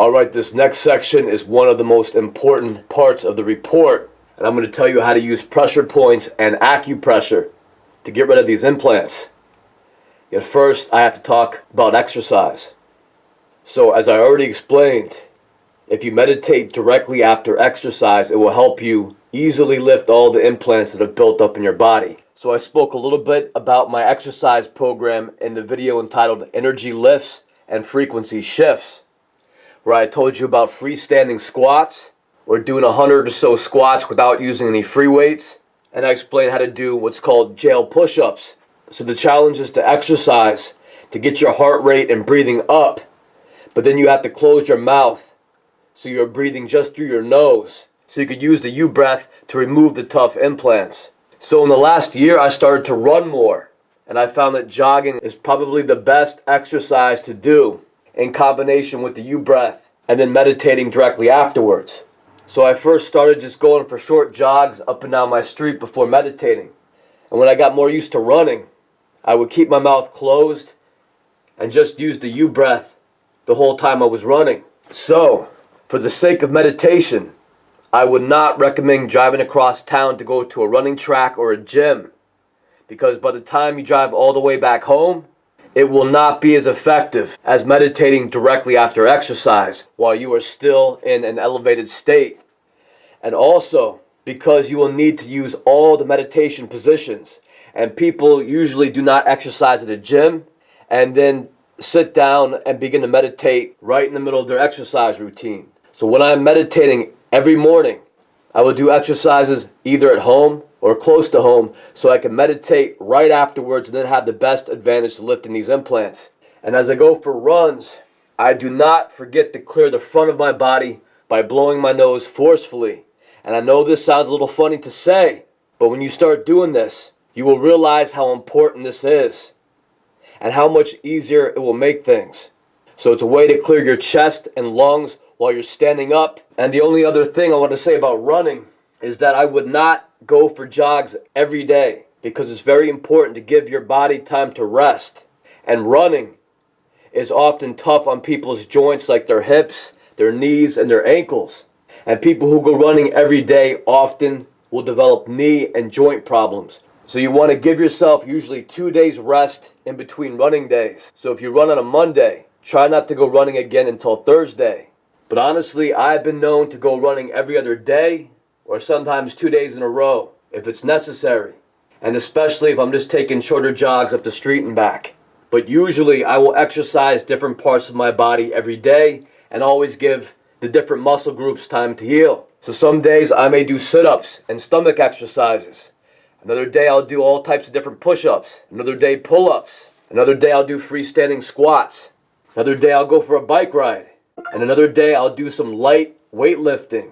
Alright, this next section is one of the most important parts of the report, and I'm going to tell you how to use pressure points and acupressure to get rid of these implants. Yet first, I have to talk about exercise. So as I already explained, if you meditate directly after exercise, it will help you easily lift all the implants that have built up in your body. So I spoke a little bit about my exercise program in the video entitled Energy Lifts and Frequency Shifts, where I told you about freestanding squats, or doing 100 or so squats without using any free weights, and I explained how to do what's called GRAIL push-ups. So the challenge is to exercise to get your heart rate and breathing up, but then you have to close your mouth so you're breathing just through your nose, so you could use the U-breath to remove the tough implants. So in the last year, I started to run more, and I found that jogging is probably the best exercise to do in combination with the U-breath and then meditating directly afterwards. So I first started just going for short jogs up and down my street before meditating. And when I got more used to running, I would keep my mouth closed and just use the U-breath the whole time I was running. So, for the sake of meditation, I would not recommend driving across town to go to a running track or a gym, because by the time you drive all the way back home, it will not be as effective as meditating directly after exercise while you are still in an elevated state. And also, because you will need to use all the meditation positions, and people usually do not exercise at a gym and then sit down and begin to meditate right in the middle of their exercise routine. So when I'm meditating every morning, I will do exercises either at home or close to home, so I can meditate right afterwards and then have the best advantage to lifting these implants. And as I go for runs, I do not forget to clear the front of my body by blowing my nose forcefully. And I know this sounds a little funny to say, but when you start doing this, you will realize how important this is and how much easier it will make things. So it's a way to clear your chest and lungs while you're standing up. And the only other thing I want to say about running is that I would not go for jogs every day, because it's very important to give your body time to rest. And running is often tough on people's joints, like their hips, their knees, and their ankles. And people who go running every day often will develop knee and joint problems. So you want to give yourself usually 2 days rest in between running days. So if you run on a Monday, try not to go running again until Thursday. But honestly, I've been known to go running every other day, or sometimes 2 days in a row, if it's necessary. And especially if I'm just taking shorter jogs up the street and back. But usually I will exercise different parts of my body every day and always give the different muscle groups time to heal. So some days I may do sit-ups and stomach exercises. Another day I'll do all types of different push-ups. Another day pull-ups. Another day I'll do freestanding squats. Another day I'll go for a bike ride. And another day I'll do some light weightlifting.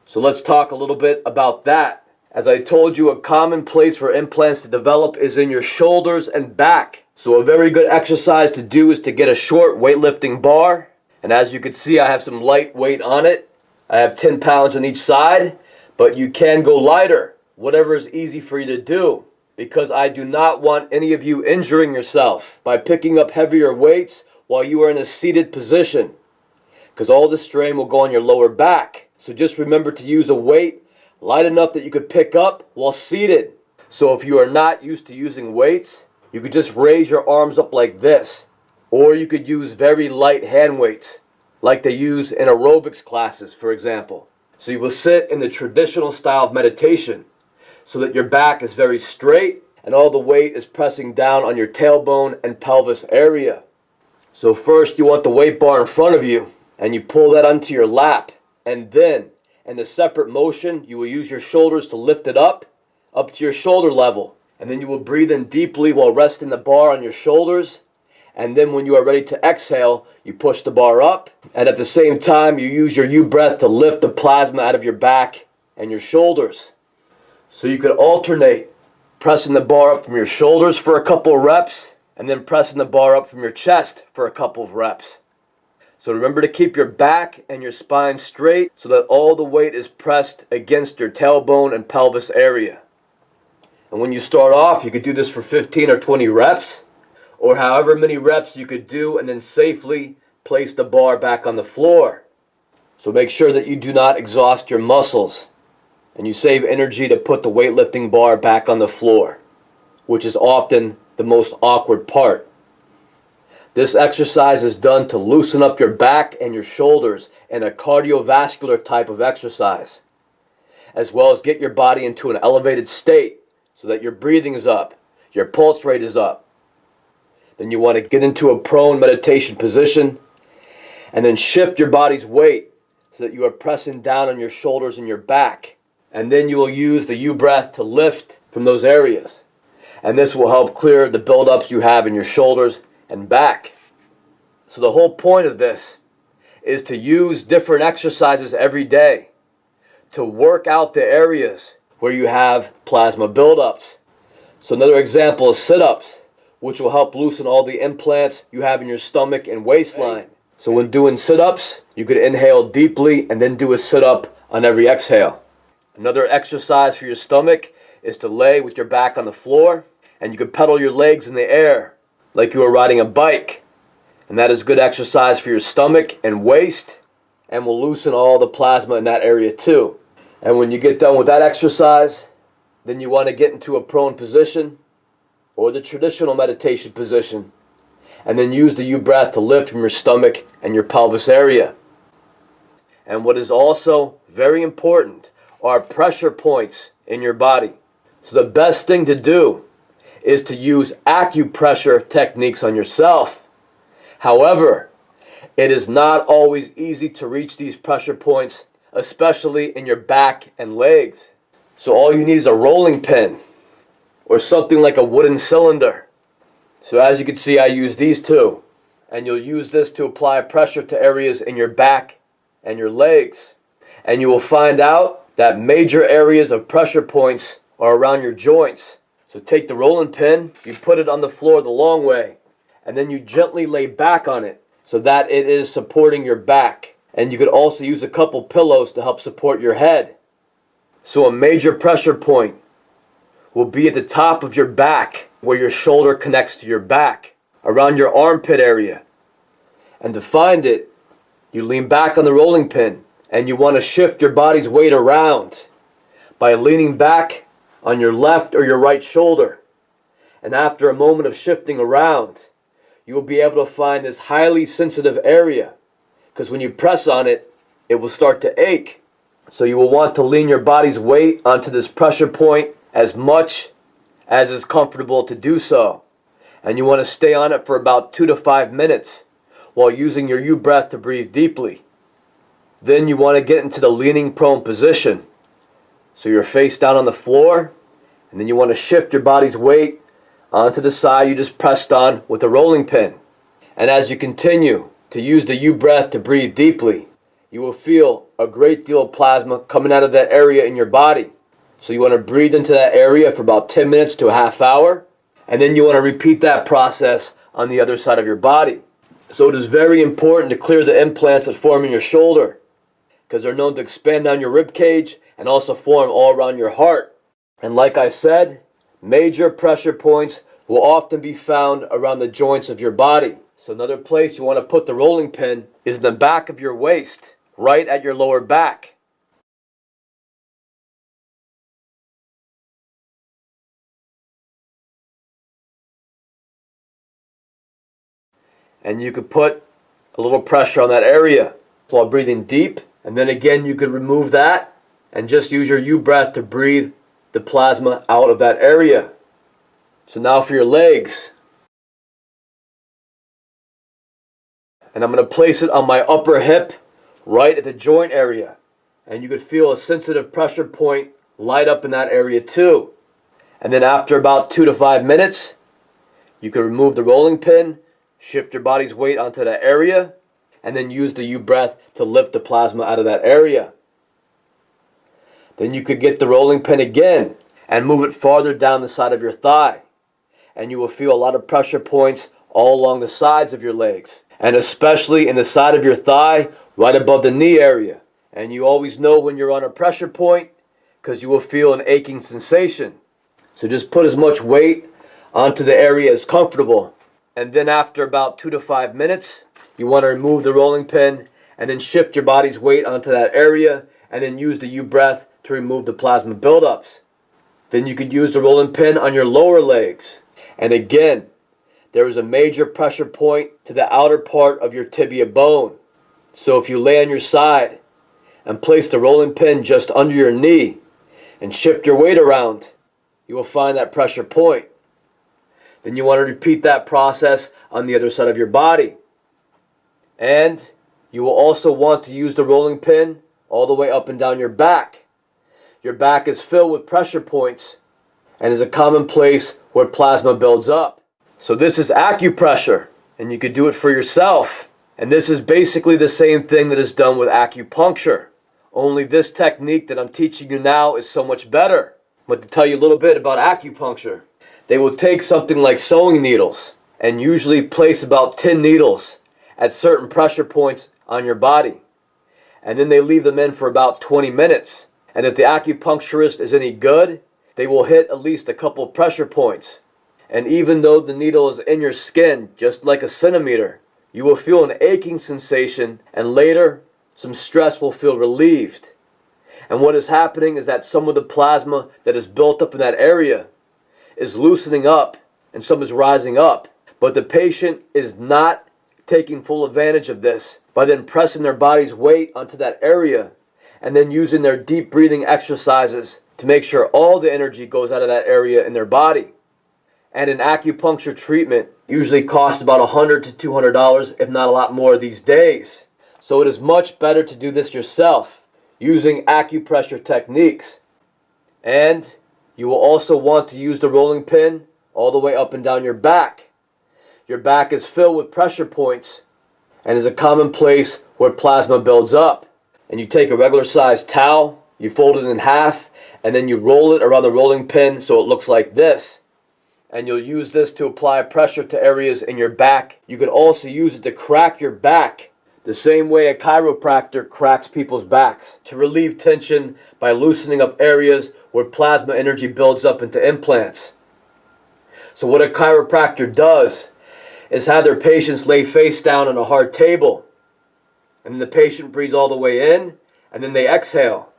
So let's talk a little bit about that. As I told you, a common place for implants to develop is in your shoulders and back. So a very good exercise to do is to get a short weightlifting bar. And as you can see, I have some light weight on it. I have 10 pounds on each side, but you can go lighter, whatever is easy for you to do, because I do not want any of you injuring yourself by picking up heavier weights while you are in a seated position, because all the strain will go on your lower back. So just remember to use a weight light enough that you could pick up while seated. So if you are not used to using weights, you could just raise your arms up like this. Or you could use very light hand weights, like they use in aerobics classes, for example. So you will sit in the traditional style of meditation, so that your back is very straight and all the weight is pressing down on your tailbone and pelvis area. So first you want the weight bar in front of you, and you pull that onto your lap. And then, in a separate motion, you will use your shoulders to lift it up to your shoulder level. And then you will breathe in deeply while resting the bar on your shoulders. And then when you are ready to exhale, you push the bar up. And at the same time, you use your U-breath to lift the plasma out of your back and your shoulders. So you could alternate pressing the bar up from your shoulders for a couple of reps, and then pressing the bar up from your chest for a couple of reps. So remember to keep your back and your spine straight so that all the weight is pressed against your tailbone and pelvis area. And when you start off, you could do this for 15 or 20 reps, or however many reps you could do, and then safely place the bar back on the floor. So make sure that you do not exhaust your muscles and you save energy to put the weightlifting bar back on the floor, which is often the most awkward part. This exercise is done to loosen up your back and your shoulders in a cardiovascular type of exercise, as well as get your body into an elevated state so that your breathing is up, your pulse rate is up. Then you want to get into a prone meditation position and then shift your body's weight so that you are pressing down on your shoulders and your back. And then you will use the U-breath to lift from those areas. And this will help clear the buildups you have in your shoulders and back. So the whole point of this is to use different exercises every day to work out the areas where you have plasma buildups. So another example is sit-ups, which will help loosen all the implants you have in your stomach and waistline. So when doing sit-ups, you could inhale deeply and then do a sit-up on every exhale. Another exercise for your stomach is to lay with your back on the floor, and you could pedal your legs in the air like you are riding a bike. And that is good exercise for your stomach and waist, and will loosen all the plasma in that area too. And when you get done with that exercise, then you want to get into a prone position or the traditional meditation position, and then use the U-breath to lift from your stomach and your pelvis area. And what is also very important are pressure points in your body. So the best thing to do is to use acupressure techniques on yourself. However, it is not always easy to reach these pressure points, especially in your back and legs. So all you need is a rolling pin or something like a wooden cylinder. So as you can see, I use these two, and you'll use this to apply pressure to areas in your back and your legs. And you will find out that major areas of pressure points are around your joints. So take the rolling pin, you put it on the floor the long way, and then you gently lay back on it so that it is supporting your back. And you could also use a couple pillows to help support your head. So a major pressure point will be at the top of your back, where your shoulder connects to your back, around your armpit area. And to find it, you lean back on the rolling pin, and you want to shift your body's weight around by leaning back on your left or your right shoulder. And after a moment of shifting around, you will be able to find this highly sensitive area, because when you press on it, it will start to ache. So you will want to lean your body's weight onto this pressure point as much as is comfortable to do so. And you want to stay on it for about 2 to 5 minutes while using your U-breath to breathe deeply. Then you want to get into the leaning prone position. So you're face down on the floor, and then you want to shift your body's weight onto the side you just pressed on with a rolling pin. And as you continue to use the U-breath to breathe deeply, you will feel a great deal of plasma coming out of that area in your body. So you want to breathe into that area for about 10 minutes to a half hour, and then you want to repeat that process on the other side of your body. So it is very important to clear the implants that form in your shoulder, because they're known to expand down your rib cage and also form all around your heart. And like I said, major pressure points will often be found around the joints of your body. So another place you want to put the rolling pin is in the back of your waist, right at your lower back. And you could put a little pressure on that area while breathing deep. And then again, you could remove that and just use your U-breath to breathe the plasma out of that area. So now for your legs. And I'm going to place it on my upper hip, right at the joint area. And you could feel a sensitive pressure point light up in that area too. And then after about 2 to 5 minutes, you could remove the rolling pin, shift your body's weight onto that area, and then use the U-breath to lift the plasma out of that area. Then you could get the rolling pin again and move it farther down the side of your thigh. And you will feel a lot of pressure points all along the sides of your legs, and especially in the side of your thigh, right above the knee area. And you always know when you're on a pressure point, because you will feel an aching sensation. So just put as much weight onto the area as comfortable. And then after about 2 to 5 minutes, you want to remove the rolling pin and then shift your body's weight onto that area, and then use the U breath to remove the plasma buildups. Then you could use the rolling pin on your lower legs. And again, there is a major pressure point to the outer part of your tibia bone. So if you lay on your side and place the rolling pin just under your knee and shift your weight around, you will find that pressure point. Then you want to repeat that process on the other side of your body. And you will also want to use the rolling pin all the way up and down your back. Your back is filled with pressure points and is a common place where plasma builds up. So this is acupressure, and you could do it for yourself. And this is basically the same thing that is done with acupuncture. Only this technique that I'm teaching you now is so much better. But to tell you a little bit about acupuncture, they will take something like sewing needles and usually place about 10 needles at certain pressure points on your body. And then they leave them in for about 20 minutes. And if the acupuncturist is any good, they will hit at least a couple pressure points. And even though the needle is in your skin, just like a centimeter, you will feel an aching sensation, and later, some stress will feel relieved. And what is happening is that some of the plasma that is built up in that area is loosening up, and some is rising up. But the patient is not taking full advantage of this by then pressing their body's weight onto that area, and then using their deep breathing exercises to make sure all the energy goes out of that area in their body. And an acupuncture treatment usually costs about $100 to $200, if not a lot more these days. So it is much better to do this yourself using acupressure techniques. And you will also want to use the rolling pin all the way up and down your back. Your back is filled with pressure points and is a common place where plasma builds up. And you take a regular sized towel, you fold it in half, and then you roll it around the rolling pin so it looks like this. And you'll use this to apply pressure to areas in your back. You can also use it to crack your back, the same way a chiropractor cracks people's backs, to relieve tension by loosening up areas where plasma energy builds up into implants. So what a chiropractor does is have their patients lay face down on a hard table. And then the patient breathes all the way in, and then they exhale.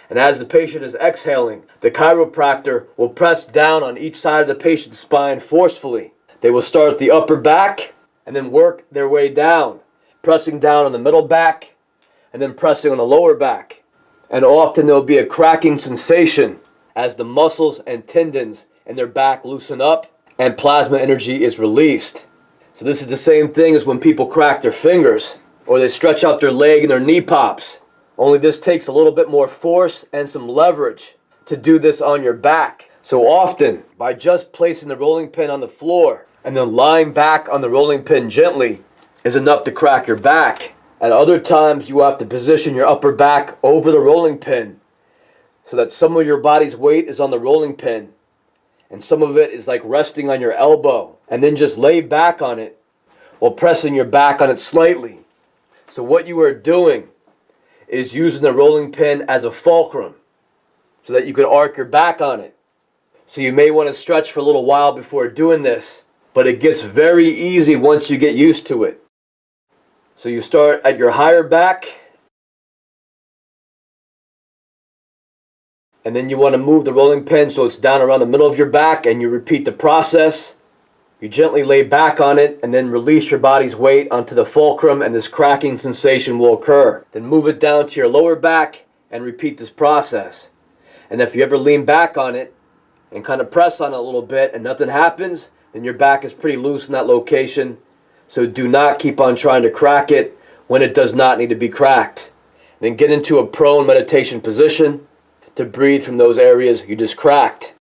And as the patient is exhaling, the chiropractor will press down on each side of the patient's spine forcefully. They will start at the upper back and then work their way down, pressing down on the middle back and then pressing on the lower back. And often there will be a cracking sensation as the muscles and tendons in their back loosen up and plasma energy is released. So this is the same thing as when people crack their fingers or they stretch out their leg and their knee pops. Only this takes a little bit more force and some leverage to do this on your back. So often, by just placing the rolling pin on the floor and then lying back on the rolling pin gently is enough to crack your back. At other times, you have to position your upper back over the rolling pin so that some of your body's weight is on the rolling pin and some of it is like resting on your elbow, and then just lay back on it while pressing your back on it slightly. So what you are doing is using the rolling pin as a fulcrum so that you can arc your back on it. So you may want to stretch for a little while before doing this, but it gets very easy once you get used to it. So you start at your higher back, and then you want to move the rolling pin so it's down around the middle of your back, and you repeat the process. You gently lay back on it and then release your body's weight onto the fulcrum, and this cracking sensation will occur. Then move it down to your lower back and repeat this process. And if you ever lean back on it and kind of press on it a little bit and nothing happens, then your back is pretty loose in that location. So do not keep on trying to crack it when it does not need to be cracked. Then get into a prone meditation position to breathe from those areas you just cracked.